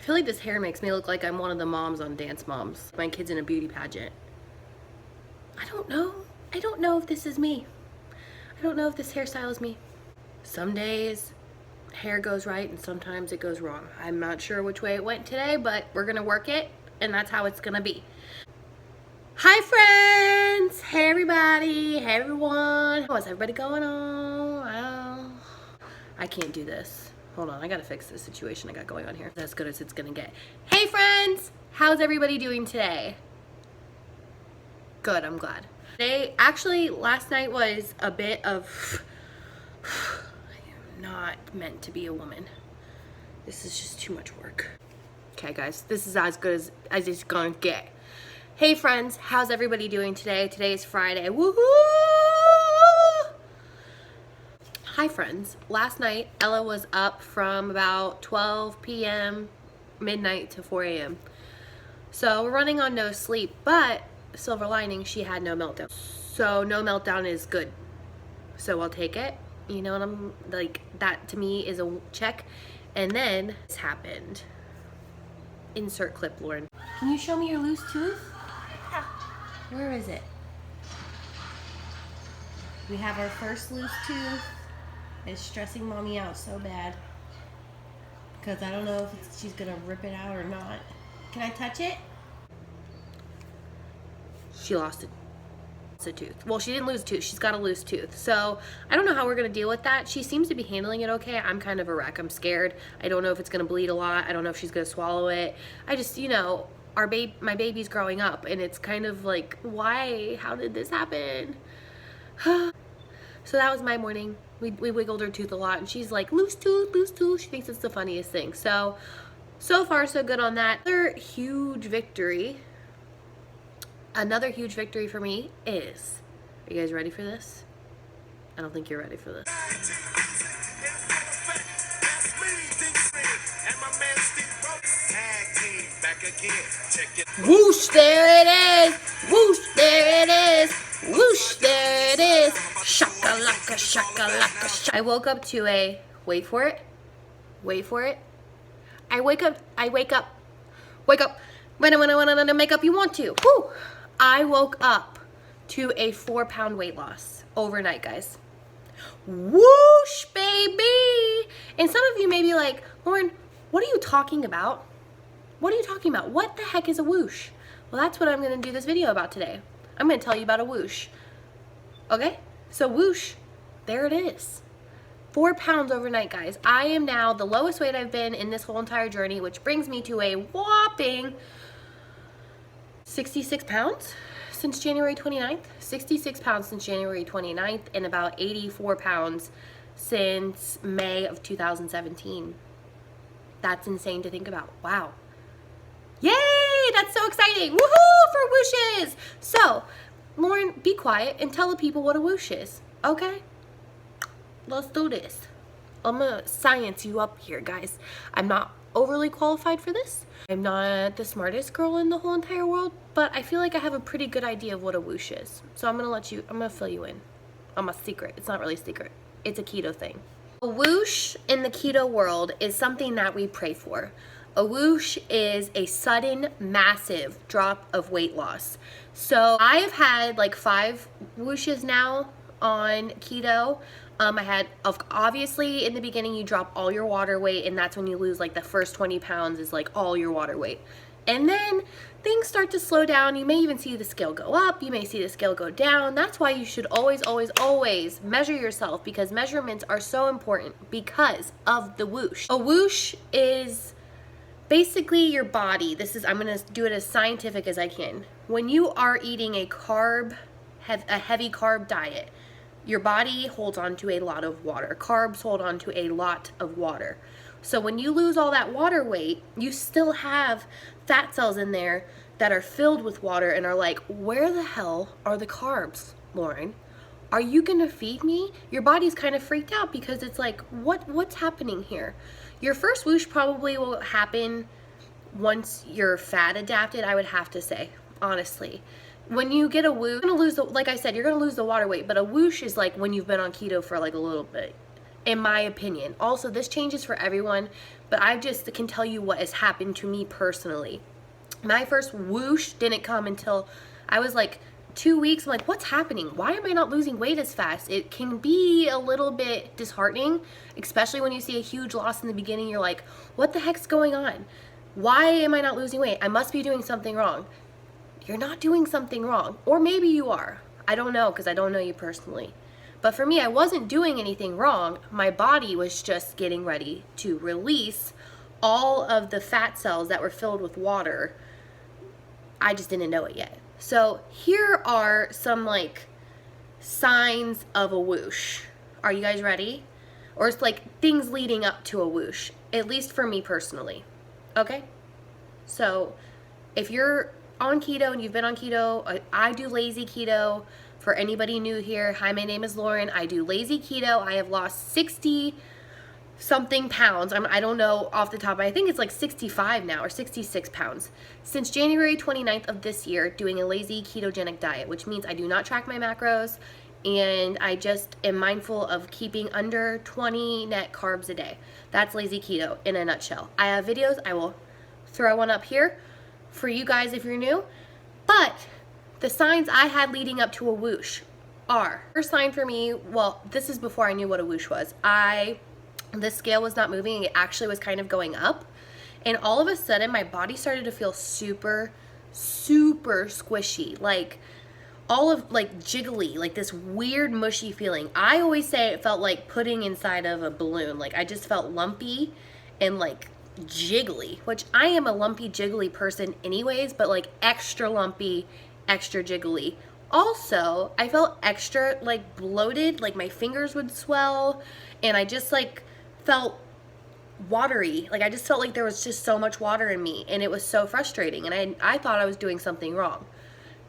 feel like this hair makes me look like I'm one of the moms on Dance Moms. My kid's in a beauty pageant. I don't know. I don't know if this is me. I don't know if this hairstyle is me. Some days hair goes right and sometimes it goes wrong. I'm not sure which way it went today, but we're gonna work it and that's how it's gonna be. Hi friends! Hey everybody! Hey everyone! How's everybody going on? Well, I can't do this. Hold on, I gotta fix this situation I got going on here. That's as good as it's gonna get. Hey friends! How's everybody doing today? Good, I'm glad. Today, actually, last night was a bit of, I am not meant to be a woman. This is just too much work. Okay guys, this is as good as it's gonna get. Hey friends, how's everybody doing today? Today is Friday, woohoo! Hi friends, last night Ella was up from about 12 p.m. midnight to 4 a.m. So we're running on no sleep, but silver lining, she had no meltdown. So no meltdown is good. So I'll take it. You know what I'm like, that to me is a check. And then this happened. Insert clip, Lauren. Can you show me your loose tooth? Where is it? We have our first loose tooth. It's stressing mommy out so bad. Because I don't know if she's gonna rip it out or not. Can I touch it? She lost a tooth. Well, she didn't lose a tooth. She's got a loose tooth. So I don't know how we're going to deal with that. She seems to be handling it okay. I'm kind of a wreck. I'm scared. I don't know if it's going to bleed a lot. I don't know if she's going to swallow it. I just, you know, my baby's growing up and it's kind of like, why? How did this happen? So that was my morning. We wiggled her tooth a lot and she's like, loose tooth, loose tooth. She thinks it's the funniest thing. So far so good on that. Another huge victory for me is, are you guys ready for this? I don't think you're ready for this. Whoosh, there it is! Whoosh, there it is! Whoosh, there it is! Shakalaka, shakalaka, shak. I woke up to a, wait for it. I wake up. When I want to make up, you want to. Whew. I woke up to a 4-pound weight loss overnight, guys. Whoosh, baby! And some of you may be like, Lauren, what are you talking about? What are you talking about? What the heck is a whoosh? Well, that's what I'm going to do this video about today. I'm going to tell you about a whoosh. Okay? So whoosh, there it is. 4 pounds overnight, guys. I am now the lowest weight I've been in this whole entire journey, which brings me to a whopping 66 pounds since January 29th. 66 pounds since January 29th and about 84 pounds since May of 2017. That's insane to think about. Wow. Yay! That's so exciting. Woohoo for whooshes! So, Lauren, be quiet and tell the people what a whoosh is. Okay? Let's do this. I'm gonna science you up here, guys. I'm not overly qualified for this. I'm not the smartest girl in the whole entire world, but I feel like I have a pretty good idea of what a whoosh is. So I'm gonna fill you in on my secret. It's not really a secret. It's a keto thing. A whoosh in the keto world is something that we pray for. A whoosh is a sudden, massive drop of weight loss. So I have had like 5 whooshes now on keto. I had, obviously in the beginning you drop all your water weight and that's when you lose like the first 20 pounds is like all your water weight. And then things start to slow down. You may even see the scale go up. You may see the scale go down. That's why you should always, always, always measure yourself because measurements are so important because of the whoosh. A whoosh is basically your body. I'm going to do it as scientific as I can. When you are eating a heavy carb diet, your body holds on to a lot of water. Carbs hold on to a lot of water. So when you lose all that water weight, you still have fat cells in there that are filled with water and are like, where the hell are the carbs, Lauren? Are you gonna feed me? Your body's kind of freaked out because it's like, what's happening here? Your first whoosh probably will happen once you're fat adapted, I would have to say, honestly. When you get a whoosh, you're gonna lose like I said, you're gonna lose the water weight, but a whoosh is like when you've been on keto for like a little bit. in my opinion. Also, this changes for everyone, but I just can tell you what has happened to me personally. My first whoosh didn't come until I was like 2 weeks. I'm like, what's happening? Why am I not losing weight as fast? It can be a little bit disheartening, especially when you see a huge loss in the beginning. You're like, what the heck's going on? Why am I not losing weight? I must be doing something wrong. You're not doing something wrong. Or maybe you are. I don't know, because I don't know you personally. But for me, I wasn't doing anything wrong. My body was just getting ready to release all of the fat cells that were filled with water. I just didn't know it yet. So here are some like signs of a whoosh. Are you guys ready? Or it's like things leading up to a whoosh, at least for me personally. Okay? So if you're on keto and you've been on keto, I do lazy keto. For anybody new here, hi, my name is Lauren. I do lazy keto. I have lost 60 something pounds. I don't know off the top. I think it's like 65 now or 66 pounds since January 29th of this year, doing a lazy ketogenic diet, which means I do not track my macros and I just am mindful of keeping under 20 net carbs a day. That's lazy keto in a nutshell. I have videos. I will throw one up here for you guys if you're new. But the signs I had leading up to a whoosh are, first sign for me, well, this is before I knew what a whoosh was. The scale was not moving. It actually was kind of going up. And all of a sudden, my body started to feel super, super squishy. Like, all of, like, jiggly. Like, this weird, mushy feeling. I always say it felt like putting inside of a balloon. Like, I just felt lumpy and, like, jiggly. Which, I am a lumpy, jiggly person anyways. But, like, extra lumpy, extra jiggly. Also, I felt extra, like, bloated. Like, my fingers would swell. And I just, like, felt watery. Like, I just felt like there was just so much water in me, and it was so frustrating, and I thought I was doing something wrong.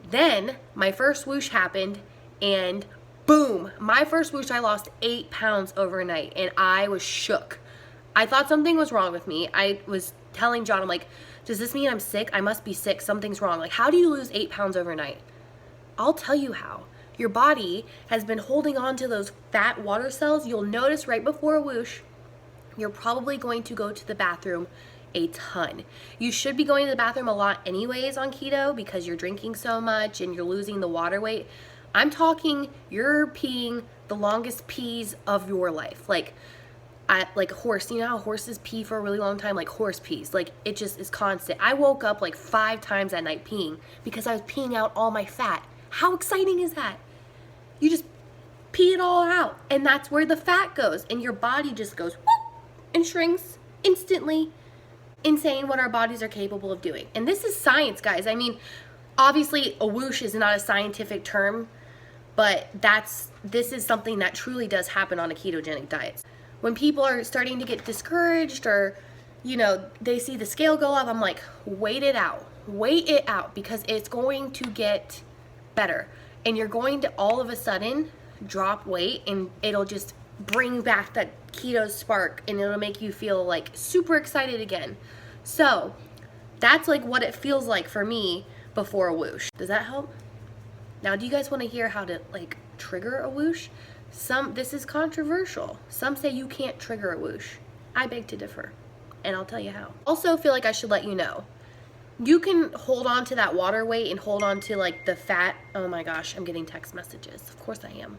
Then my first whoosh happened, and boom, my first whoosh, I lost 8 pounds overnight, and I was shook. I thought something was wrong with me. I was telling John, I'm like, does this mean I'm sick? I must be sick. Something's wrong. Like, how do you lose 8 pounds overnight? I'll tell you how. Your body has been holding on to those fat water cells. You'll notice right before a whoosh, you're probably going to go to the bathroom a ton. You should be going to the bathroom a lot anyways on keto because you're drinking so much and you're losing the water weight. I'm talking you're peeing the longest pees of your life. Like a horse. You know how horses pee for a really long time? Like horse pees. Like, it just is constant. I woke up like 5 times that night peeing because I was peeing out all my fat. How exciting is that? You just pee it all out, and that's where the fat goes, and your body just goes whoop and shrinks instantly. Insane what our bodies are capable of doing. And this is science, guys. I mean, obviously a whoosh is not a scientific term, but this is something that truly does happen on a ketogenic diet. When people are starting to get discouraged, or, you know, they see the scale go up, I'm like, wait it out, because it's going to get better, and you're going to all of a sudden drop weight, and it'll just bring back that keto spark, and it'll make you feel like super excited again. So that's like what it feels like for me before a whoosh. Does that help? Now, do you guys want to hear how to like trigger a whoosh? This is controversial. Some say you can't trigger a whoosh. I beg to differ, and I'll tell you how. Also, feel like I should let you know, you can hold on to that water weight and hold on to like the fat. Oh my gosh, I'm getting text messages. Of course I am.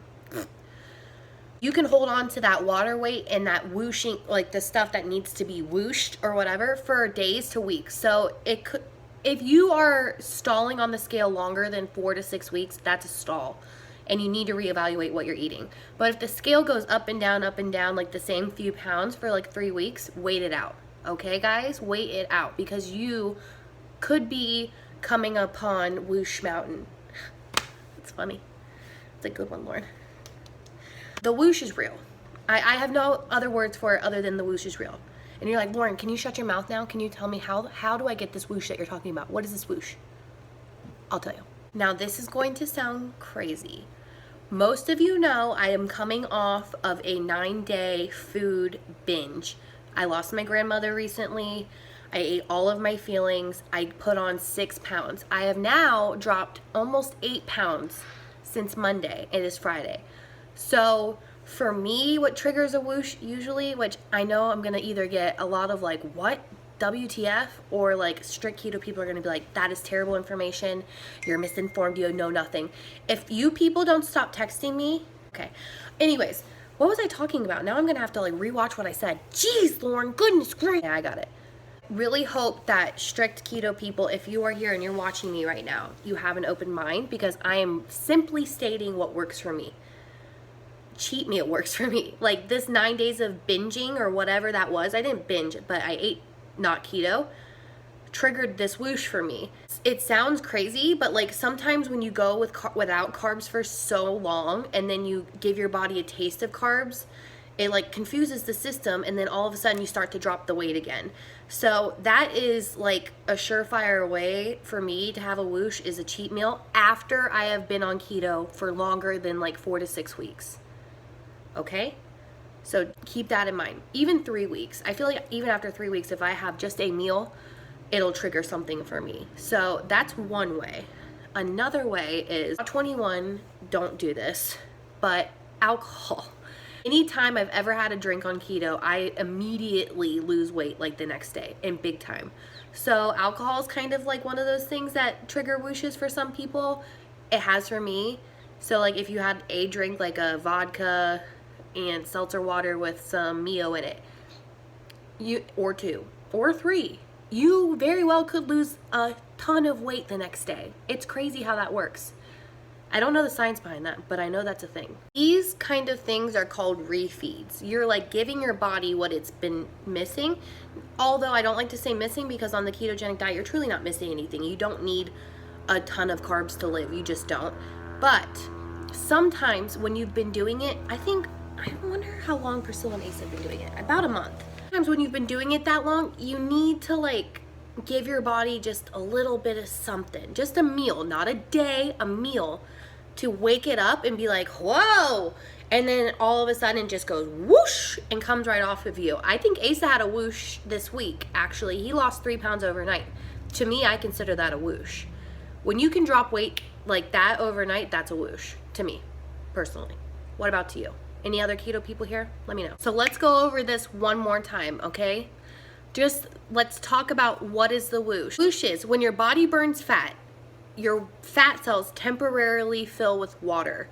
You can hold on to that water weight and that whooshing, like the stuff that needs to be whooshed or whatever, for days to weeks. So it could, if you are stalling on the scale longer than 4 to 6 weeks, that's a stall, and you need to reevaluate what you're eating. But if the scale goes up and down, like the same few pounds for like 3 weeks, wait it out. Okay, guys, wait it out, because you could be coming upon Whoosh Mountain. It's funny. It's a good one, Lauren. The whoosh is real. I have no other words for it other than the whoosh is real. And you're like, Lauren, can you shut your mouth now? Can you tell me how do I get this whoosh that you're talking about? What is this whoosh? I'll tell you. Now, this is going to sound crazy. Most of you know I am coming off of a 9-day food binge. I lost my grandmother recently. I ate all of my feelings. I put on 6 pounds. I have now dropped almost 8 pounds since Monday. It is Friday. So For me, what triggers a whoosh usually, which I know I'm gonna either get a lot of like, what? WTF? Or like strict keto people are gonna be like, that is terrible information. You're misinformed, you know nothing. If you people don't stop texting me, okay. Anyways, what was I talking about? Now I'm gonna have to like rewatch what I said. Jeez, Lauren, goodness gracious. Yeah, I got it. Really hope that strict keto people, if you are here and you're watching me right now, you have an open mind, because I am simply stating what works for me. Cheat meal works for me. Like this 9 days of binging or whatever that was, I didn't binge, but I ate not keto, triggered this whoosh for me. It sounds crazy, but like sometimes when you go without carbs for so long and then you give your body a taste of carbs, it like confuses the system, and then all of a sudden you start to drop the weight again. So that is like a surefire way for me to have a whoosh, is a cheat meal after I have been on keto for longer than like 4 to 6 weeks. Okay? So keep that in mind. Even 3 weeks. I feel like even after 3 weeks, if I have just a meal, it'll trigger something for me. So that's one way. Another way is 21, don't do this, but alcohol. Anytime I've ever had a drink on keto, I immediately lose weight like the next day, and big time. So alcohol is kind of like one of those things that trigger whooshes for some people. It has for me. So like if you had a drink like a vodka and seltzer water with some Mio in it, or 2 or 3, you very well could lose a ton of weight the next day. It's crazy how that works. I don't know the science behind that, but I know that's a thing. These kind of things are called refeeds. You're like giving your body what it's been missing. Although I don't like to say missing, because on the ketogenic diet, you're truly not missing anything. You don't need a ton of carbs to live. You just don't. But sometimes when you've been doing it, I wonder how long Priscilla and Ace have been doing it. About a month. Sometimes when you've been doing it that long, you need to like give your body just a little bit of something. Just a meal, not a day, a meal, to wake it up and be like, whoa, and then all of a sudden it just goes whoosh and comes right off of you. I think Asa had a whoosh this week, actually. He lost 3 pounds overnight. To me, I consider that a whoosh. When you can drop weight like that overnight, that's a whoosh, to me, personally. What about to you? Any other keto people here? Let me know. So let's go over this one more time, okay? Just let's talk about what is the whoosh. Whoosh is when your body burns fat, your fat cells temporarily fill with water.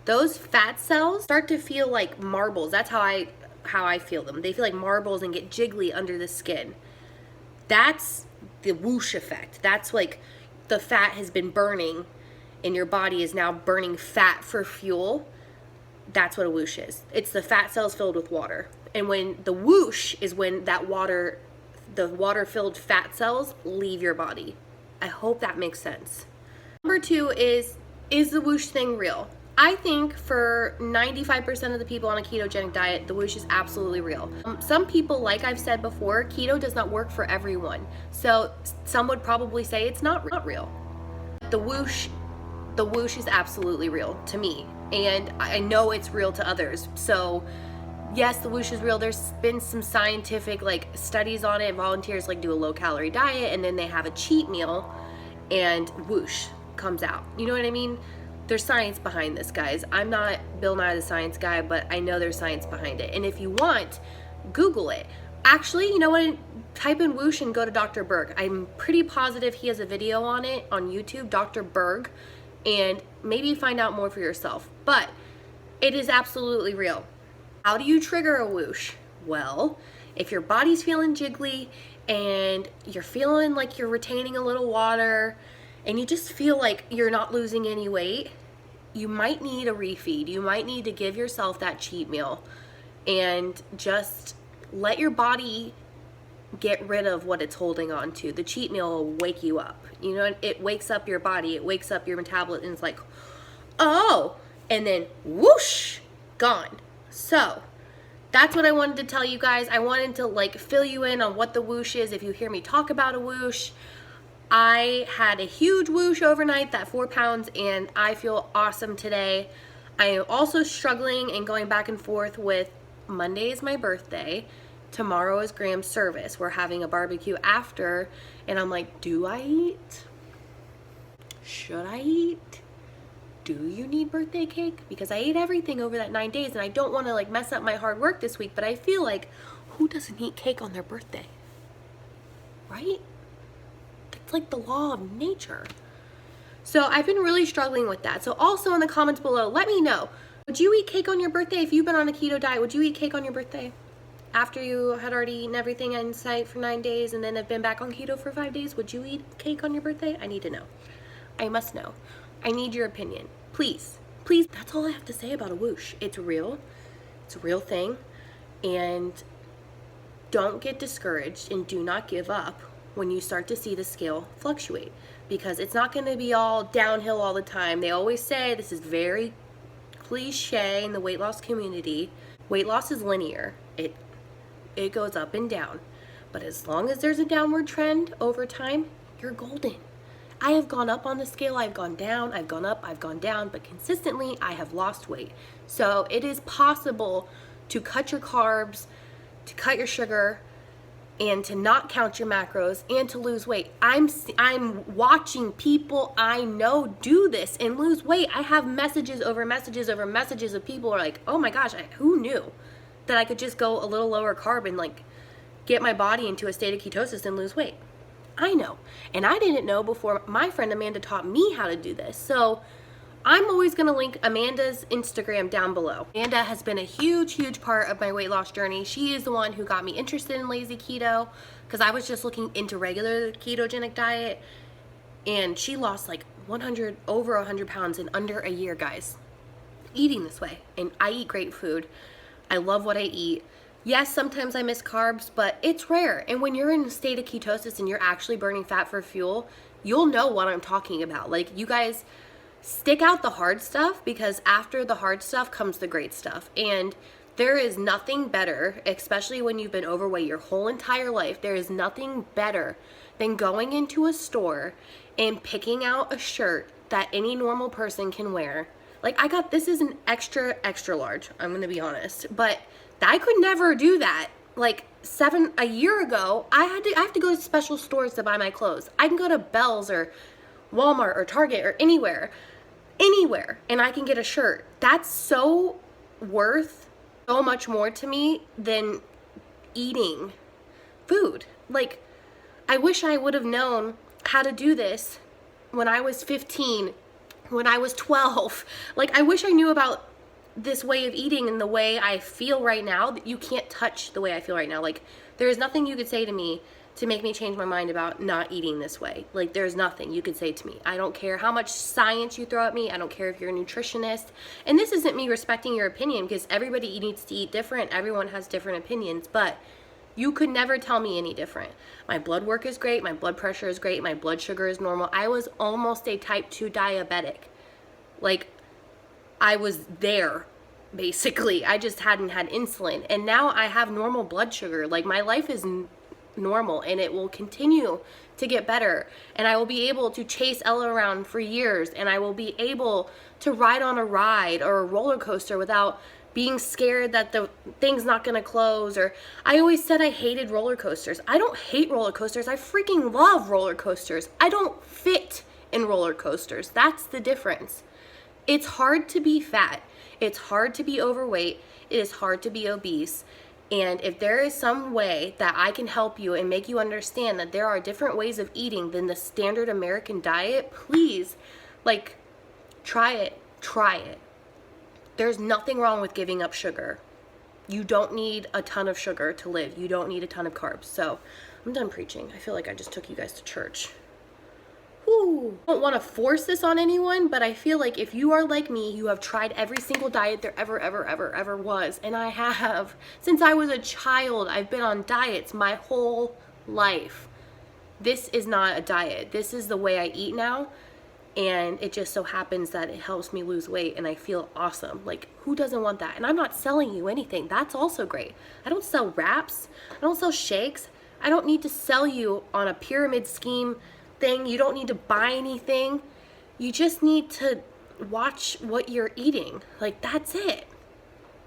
Those fat cells start to feel like marbles. That's how I feel them. They feel like marbles and get jiggly under the skin. That's the whoosh effect. That's like the fat has been burning and your body is now burning fat for fuel. That's what a whoosh is. It's the fat cells filled with water. And when the whoosh is when that water, the water-filled fat cells leave your body. I hope that makes sense. Number 2 is the whoosh thing real? I think for 95% of the people on a ketogenic diet, the whoosh is absolutely real. Some people, like I've said before, keto does not work for everyone. So some would probably say it's not real. The whoosh is absolutely real to me. And I know it's real to others. So yes, the whoosh is real. There's been some scientific like studies on it. Volunteers like do a low calorie diet and then they have a cheat meal and whoosh comes out. You know what I mean? There's science behind this, guys. I'm not Bill Nye the Science Guy, but I know there's science behind it. And if you want, Google it. Actually, you know what? Type in whoosh and go to Dr. Berg. I'm pretty positive he has a video on it on YouTube, Dr. Berg, and maybe find out more for yourself. But it is absolutely real. How do you trigger a whoosh? Well, if your body's feeling jiggly and you're feeling like you're retaining a little water and you just feel like you're not losing any weight, you might need a refeed. You might need to give yourself that cheat meal and just let your body get rid of what it's holding on to. The cheat meal will wake you up. You know, it wakes up your body, it wakes up your metabolism, and it's like, oh, and then whoosh, gone. So that's what I wanted to tell you guys. I wanted to like fill you in on what the whoosh is. If you hear me talk about a whoosh, I had a huge whoosh overnight, that 4 pounds, and I feel awesome today. I am also struggling and going back and forth with Monday is my birthday. Tomorrow is Graham's service. We're having a barbecue after, and I'm like, do I eat? Should I eat? do you need birthday cake? Because I ate everything over that 9 days and I don't want to like mess up my hard work this week, but I feel like who doesn't eat cake on their birthday? Right? It's like the law of nature. So I've been really struggling with that. So also in the comments below, let me know. Would you eat cake on your birthday? If you've been on a keto diet, would you eat cake on your birthday? After you had already eaten everything in sight for 9 days and then have been back on keto for 5 days, would you eat cake on your birthday? I need to know. I must know. I need your opinion. Please, please. That's all I have to say about a whoosh. It's real. It's a real thing. And don't get discouraged and do not give up when you start to see the scale fluctuate, because it's not going to be all downhill all the time. They always say, this is very cliche in the weight loss community, weight loss is linear. It goes up and down. But as long as there's a downward trend over time, you're golden. I have gone up on the scale, I've gone down, I've gone up, I've gone down, but consistently I have lost weight. So it is possible to cut your carbs, to cut your sugar, and to not count your macros, and to lose weight. I'm watching people I know do this and lose weight. I have messages over messages over messages of people who are like, oh my gosh, who knew that I could just go a little lower carb and like get my body into a state of ketosis and lose weight? I know. And I didn't know before my friend Amanda taught me how to do this. So I'm always going to link Amanda's Instagram down below. Amanda has been a huge, huge part of my weight loss journey. She is the one who got me interested in lazy keto, because I was just looking into regular ketogenic diet, and she lost like over 100 pounds in under a year, guys, eating this way. And I eat great food. I love what I eat. Yes, sometimes I miss carbs, but it's rare. And when you're in a state of ketosis and you're actually burning fat for fuel, you'll know what I'm talking about. Like, you guys, stick out the hard stuff, because after the hard stuff comes the great stuff. And there is nothing better, especially when you've been overweight your whole entire life, there is nothing better than going into a store and picking out a shirt that any normal person can wear. Like, this is an extra large, I'm gonna be honest, but I could never do that. Like a year ago, I have to go to special stores to buy my clothes. I can go to Bell's or Walmart or Target or anywhere, and I can get a shirt. That's so worth so much more to me than eating food. Like, I wish I would have known how to do this when I was 15, when I was 12. Like, I wish I knew about this way of eating and the way I feel right now. That you can't touch the way I feel right now. Like, there is nothing you could say to me to make me change my mind about not eating this way. Like, there's nothing you could say to me. I don't care how much science you throw at me. I don't care if you're a nutritionist. And this isn't me respecting your opinion, because everybody needs to eat different. Everyone has different opinions, but you could never tell me any different. My blood work is great. My blood pressure is great. My blood sugar is normal. I was almost a type 2 diabetic. Like, I was there, basically. I just hadn't had insulin. And now I have normal blood sugar. Like, my life is normal, and it will continue to get better. And I will be able to chase Ella around for years, and I will be able to ride on a ride or a roller coaster without being scared that the thing's not gonna close. Or I always said I hated roller coasters. I don't hate roller coasters. I freaking love roller coasters. I don't fit in roller coasters. That's the difference. It's hard to be fat. It's hard to be overweight. It is hard to be obese. And if there is some way that I can help you and make you understand that there are different ways of eating than the standard American diet, please, like, try it. Try it. There's nothing wrong with giving up sugar. You don't need a ton of sugar to live. You don't need a ton of carbs. So I'm done preaching. I feel like I just took you guys to church. Whew. I don't want to force this on anyone, but I feel like if you are like me, you have tried every single diet there ever was. And I have. Since I was a child, I've been on diets my whole life. This is not a diet. This is the way I eat now. And it just so happens that it helps me lose weight and I feel awesome. Like, who doesn't want that? And I'm not selling you anything. That's also great. I don't sell wraps. I don't sell shakes. I don't need to sell you on a pyramid scheme thing. You don't need to buy anything. You just need to watch what you're eating. Like, that's it.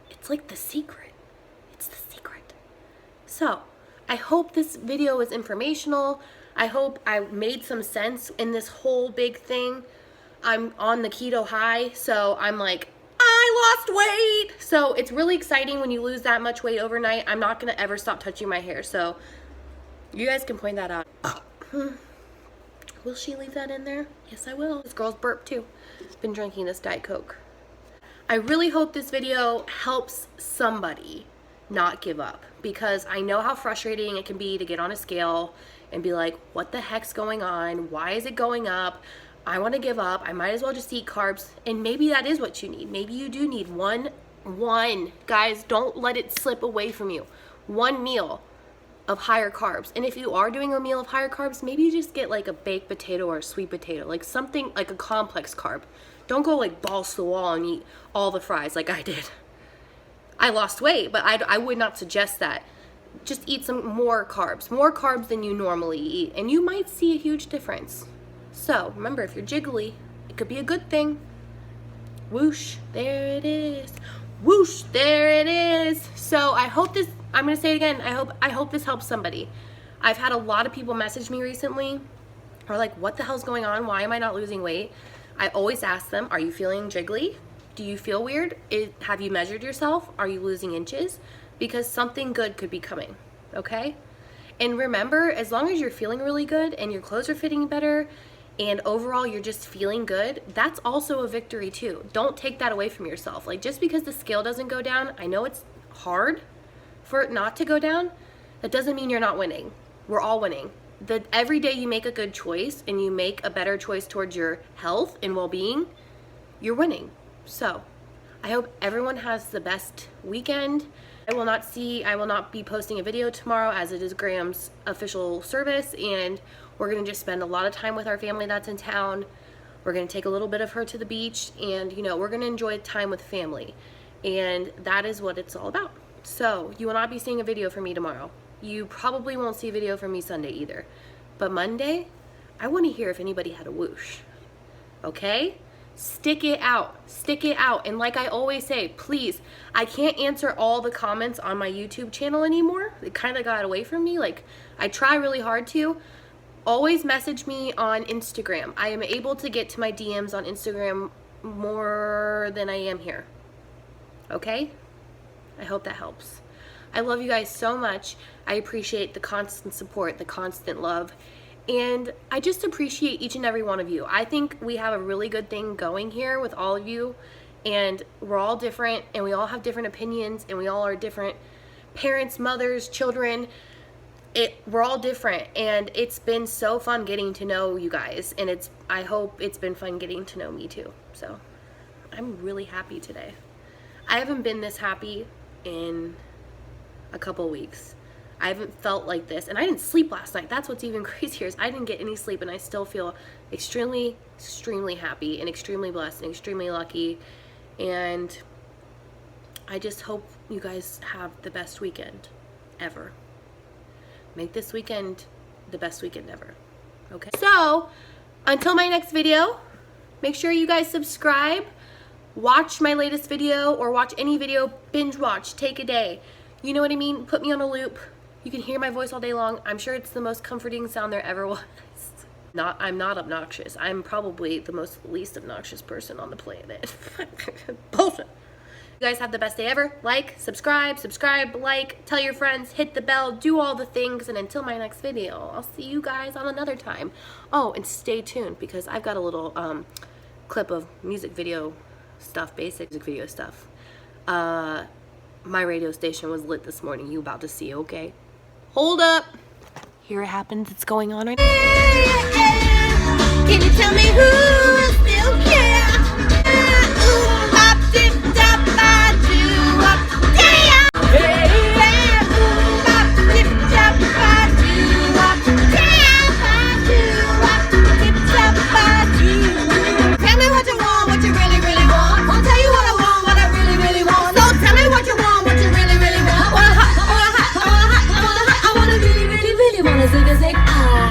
It's like the secret. It's the secret. So, I hope this video was informational. I hope I made some sense in this whole big thing. I'm on the keto high, so I'm like, I lost weight. So it's really exciting when you lose that much weight overnight. I'm not gonna ever stop touching my hair, so you guys can point that out. Will she leave that in there? Yes, I will. This girl's burp too. Been drinking this Diet Coke. I really hope this video helps somebody not give up, because I know how frustrating it can be to get on a scale and be like, what the heck's going on? Why is it going up? I want to give up. I might as well just eat carbs. And maybe that is what you need. Maybe you do need one, guys, don't let it slip away from you. One meal of higher carbs. And if you are doing a meal of higher carbs, maybe you just get like a baked potato or a sweet potato, like something like a complex carb. Don't go like balls to the wall and eat all the fries like I did. I lost weight, but I would not suggest that. Just eat some more carbs than you normally eat, and you might see a huge difference. So remember, if you're jiggly, it could be a good thing. Whoosh, there it is. Whoosh, there it is. So I hope this, I'm gonna say it again, I hope this helps somebody. I've had a lot of people message me recently, or like, what the hell's going on? Why am I not losing weight? I always ask them, are you feeling jiggly? Do you feel weird? Have you measured yourself? Are you losing inches? Because something good could be coming, okay? And remember, as long as you're feeling really good and your clothes are fitting better and overall you're just feeling good, that's also a victory too. Don't take that away from yourself. Like, just because the scale doesn't go down, I know it's hard for it not to go down, that doesn't mean you're not winning. We're all winning. Every day you make a good choice and you make a better choice towards your health and well-being, you're winning. So I hope everyone has the best weekend. I will not be posting a video tomorrow, as it is Graham's official service, and we're gonna just spend a lot of time with our family that's in town. We're gonna take a little bit of her to the beach, and you know, we're gonna enjoy time with family, and that is what it's all about. So you will not be seeing a video from me tomorrow. You probably won't see a video from me Sunday either. But Monday, I want to hear if anybody had a whoosh. Okay? Stick it out. Stick it out. And like I always say, please, I can't answer all the comments on my YouTube channel anymore. It kind of got away from me. Like, I try really hard to. Always message me on Instagram. I am able to get to my DMs on Instagram more than I am here. Okay? I hope that helps. I love you guys so much. I appreciate the constant support, the constant love, and I just appreciate each and every one of you. I think we have a really good thing going here with all of you, and we're all different, and we all have different opinions, and we all are different parents, mothers, children. We're all different, and it's been so fun getting to know you guys, and I hope it's been fun getting to know me too. So I'm really happy today. I haven't been this happy in a couple weeks. I haven't felt like this, and I didn't sleep last night. That's what's even crazier, is I didn't get any sleep, and I still feel extremely happy and extremely blessed and extremely lucky. And I just hope you guys have the best weekend ever. Make this weekend the best weekend ever. Okay? So until my next video, make sure you guys subscribe, watch my latest video, or watch any video, binge watch, take a day. You know what I mean? Put me on a loop. You can hear my voice all day long. I'm sure it's the most comforting sound there ever was. I'm not obnoxious. I'm probably the least obnoxious person on the planet. Bullshit. You guys have the best day ever. Like, subscribe, like, tell your friends, hit the bell, do all the things, and until my next video, I'll see you guys on another time. Oh, and stay tuned, because I've got a little clip of music video stuff, basic music video stuff. My radio station was lit this morning. You about to see, okay? Hold up. Here it happens. It's going on right now. Can you tell me who still cares?